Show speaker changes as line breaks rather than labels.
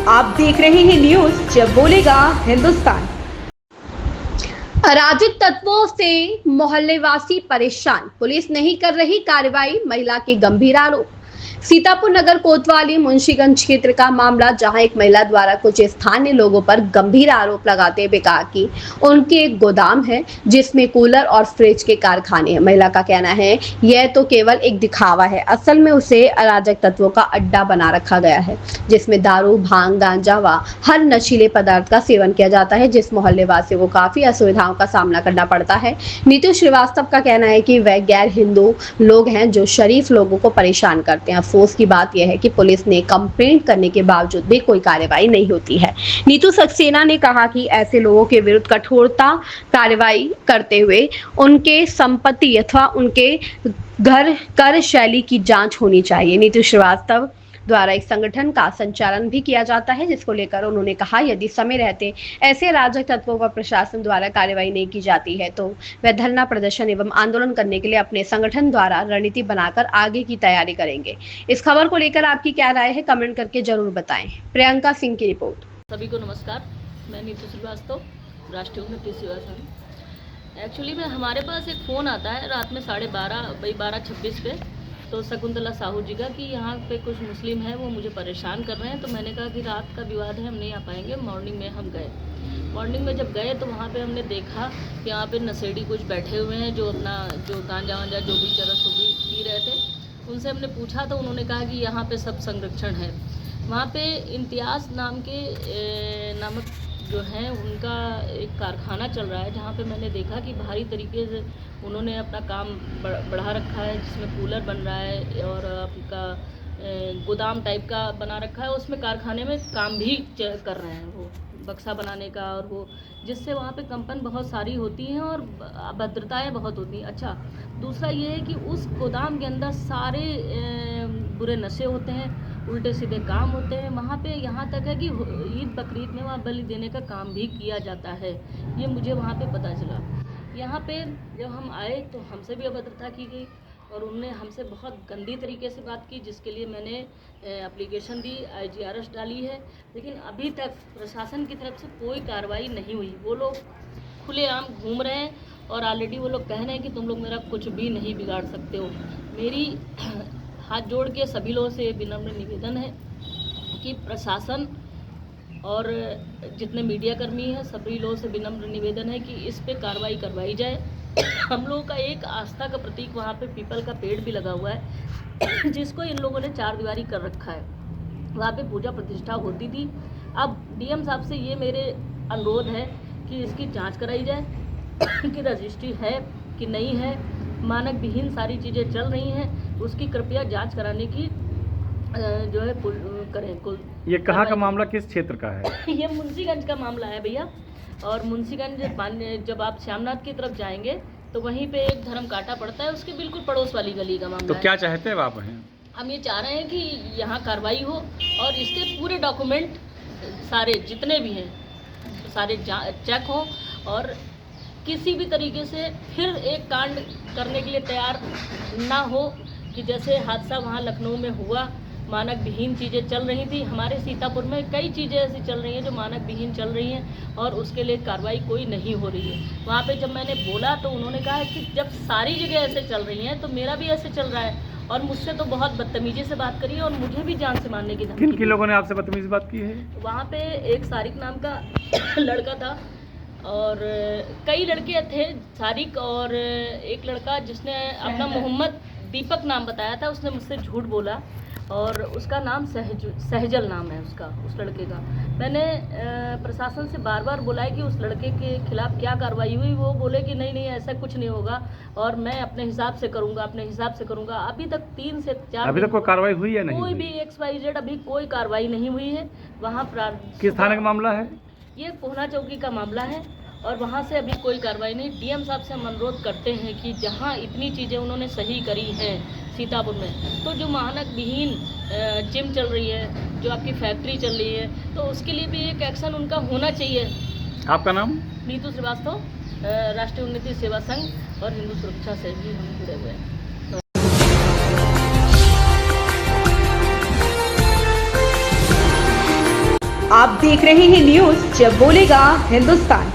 आप देख रहे हैं न्यूज जब बोलेगा हिंदुस्तान। अराजक तत्वों से मोहल्लेवासी परेशान, पुलिस नहीं कर रही कार्रवाई, महिला के गंभीर आरोप। सीतापुर नगर कोतवाली मुंशीगंज क्षेत्र का मामला, जहां एक महिला द्वारा कुछ स्थानीय लोगों पर गंभीर आरोप लगाते हुए कहा कि उनके एक गोदाम है जिसमें कूलर और फ्रिज के कारखाने हैं। महिला का कहना है यह तो केवल एक दिखावा है, असल में उसे अराजक तत्वों का अड्डा बना रखा गया है जिसमें दारू, भांग, गांजा व हर नशीले पदार्थ का सेवन किया जाता है, जिस मोहल्ले वासियों को काफी असुविधाओं का सामना करना पड़ता है। नीतू श्रीवास्तव का कहना है कि वह गैर हिंदू लोग हैं जो शरीफ लोगों को परेशान करते हैं। अफसोस की बात यह है कि पुलिस ने कंप्लेंट करने के बावजूद भी कोई कार्रवाई नहीं होती है। नीतू सक्सेना ने कहा कि ऐसे लोगों के विरुद्ध कठोरता कार्रवाई करते हुए उनके संपत्ति अथवा उनके घर कर शैली की जांच होनी चाहिए। नीतू श्रीवास्तव द्वारा एक संगठन का संचालन भी किया जाता है, जिसको लेकर उन्होंने कहा यदि समय रहते ऐसे राजक तत्वों पर प्रशासन द्वारा कार्रवाई नहीं की जाती है तो वह धरना प्रदर्शन एवं आंदोलन करने के लिए अपने संगठन द्वारा रणनीति बनाकर आगे की तैयारी करेंगे। इस खबर को लेकर आपकी क्या राय है, कमेंट करके जरूर बताएं। प्रियंका सिंह की रिपोर्ट।
सभी को नमस्कार, मैं नीतू श्रीवास्तव, राष्ट्रीय उन्नति सेवा संघ। एक्चुअली में हमारे पास एक फ़ोन आता है रात में 12:26 पे, तो शकुंतला साहू जी का, कि यहाँ पे कुछ मुस्लिम हैं, वो मुझे परेशान कर रहे हैं। तो मैंने कहा कि रात का विवाद है, हम नहीं आ पाएंगे। मॉर्निंग में हम गए। मॉर्निंग में जब गए तो वहाँ पे हमने देखा कि यहाँ पे नशेड़ी कुछ बैठे हुए हैं जो अपना गांजा वांजा जो भी चरस वो भी पी रहे थे। उनसे हमने पूछा तो उन्होंने कहा कि यहाँ पे सब संरक्षण है। वहाँ पे इम्तियाज़ नामक जो है उनका एक कारखाना चल रहा है, जहाँ पे मैंने देखा कि भारी तरीके से उन्होंने अपना काम बढ़ा रखा है, जिसमें कूलर बन रहा है और आपका गोदाम टाइप का बना रखा है। उसमें कारखाने में काम भी कर रहे हैं, वो बक्सा बनाने का, और वो जिससे वहाँ पे कंपन बहुत सारी होती हैं और अभद्रताएँ बहुत होती हैं। अच्छा, दूसरा ये है कि उस गोदाम के अंदर सारे बुरे नशे होते हैं, उल्टे सीधे काम होते हैं। वहाँ पे यहाँ तक है कि ईद बकरीद में वहाँ बलि देने का काम भी किया जाता है, ये मुझे वहाँ पे पता चला। यहाँ पे जब हम आए तो हमसे भी अभद्रता की गई और उनने हमसे बहुत गंदी तरीके से बात की, जिसके लिए मैंने एप्लीकेशन दी, IGRS डाली है, लेकिन अभी तक प्रशासन की तरफ से कोई कार्रवाई नहीं हुई। वो लोग खुलेआम घूम रहे हैं और ऑलरेडी वो लोग कह रहे हैं कि तुम लोग मेरा कुछ भी नहीं बिगाड़ सकते हो। मेरी हाथ जोड़ के सभी लोगों से विनम्र निवेदन है कि प्रशासन और जितने मीडियाकर्मी हैं सभी लोगों से विनम्र निवेदन है कि इस पे कार्रवाई करवाई जाए। हम लोगों का एक आस्था का प्रतीक वहाँ पे पीपल का पेड़ भी लगा हुआ है, जिसको इन लोगों ने चार दीवारी कर रखा है। वहाँ पे पूजा प्रतिष्ठा होती थी। अब DM साहब से ये मेरे अनुरोध है कि इसकी जांच कराई जाए कि रजिस्ट्री है कि नहीं है, मानक विहीन सारी चीज़ें चल रही हैं, उसकी कृपया जांच कराने की जो है करें।
ये कहाँ का मामला, किस क्षेत्र का है?
ये मुंशीगंज का मामला है भैया। और मुंशीगंज जब आप श्यामनाथ की तरफ जाएंगे तो वहीं पे एक धर्म काटा पड़ता है, उसके बिल्कुल पड़ोस वाली गली का मामला
तो क्या चाहते हैं आप?
हम ये चाह रहे हैं कि यहाँ कार्रवाई हो और इसके पूरे डॉक्यूमेंट सारे जितने भी हैं सारे चेक हो और किसी भी तरीके से फिर एक कांड करने के लिए तैयार ना हो कि जैसे हादसा वहाँ लखनऊ में हुआ, मानक विहीन चीज़ें चल रही थी। हमारे सीतापुर में कई चीज़ें ऐसी चल रही हैं जो मानक विहीन चल रही हैं और उसके लिए कार्रवाई कोई नहीं हो रही है। वहाँ पे जब मैंने बोला तो उन्होंने कहा कि जब सारी जगह ऐसे चल रही हैं तो मेरा भी ऐसे चल रहा है, और मुझसे तो बहुत बदतमीजी से बात करी है और मुझे भी जान से मारने की धमकी।
किन लोगों ने आपसे बदतमीजी बात की है?
वहाँ पे एक सारिक नाम का लड़का था और कई लड़के थे, सारिक और एक लड़का जिसने अपना मोहम्मद दीपक नाम बताया था, उसने मुझसे झूठ बोला और उसका नाम सहजल नाम है उसका, उस लड़के का। मैंने प्रशासन से बार बार बोला है कि उस लड़के के खिलाफ क्या कार्रवाई हुई। वो बोले कि नहीं ऐसा कुछ नहीं होगा और मैं अपने हिसाब से करूँगा। अभी तक 3 से 4
अभी तक कोई कार्रवाई हुई है? नहीं,
कोई भी XYZ अभी कोई कार्रवाई नहीं हुई है। वहाँ
किस थाने का मामला है?
ये कोहना चौकी का मामला है और वहाँ से अभी कोई कार्रवाई नहीं। DM साहब से हम अनुरोध करते हैं कि जहाँ इतनी चीज़ें उन्होंने सही करी हैं सीतापुर में, तो जो मानक विहीन जिम चल रही है, जो आपकी फैक्ट्री चल रही है, तो उसके लिए भी एक एक्शन उनका होना चाहिए।
आपका नाम?
नीतू श्रीवास्तव, राष्ट्रीय उन्नति सेवा संघ और हिंदू सुरक्षा से भी हम जुड़े हुए हैं।
आप देख रहे हैं न्यूज जब बोलेगा हिंदुस्तान।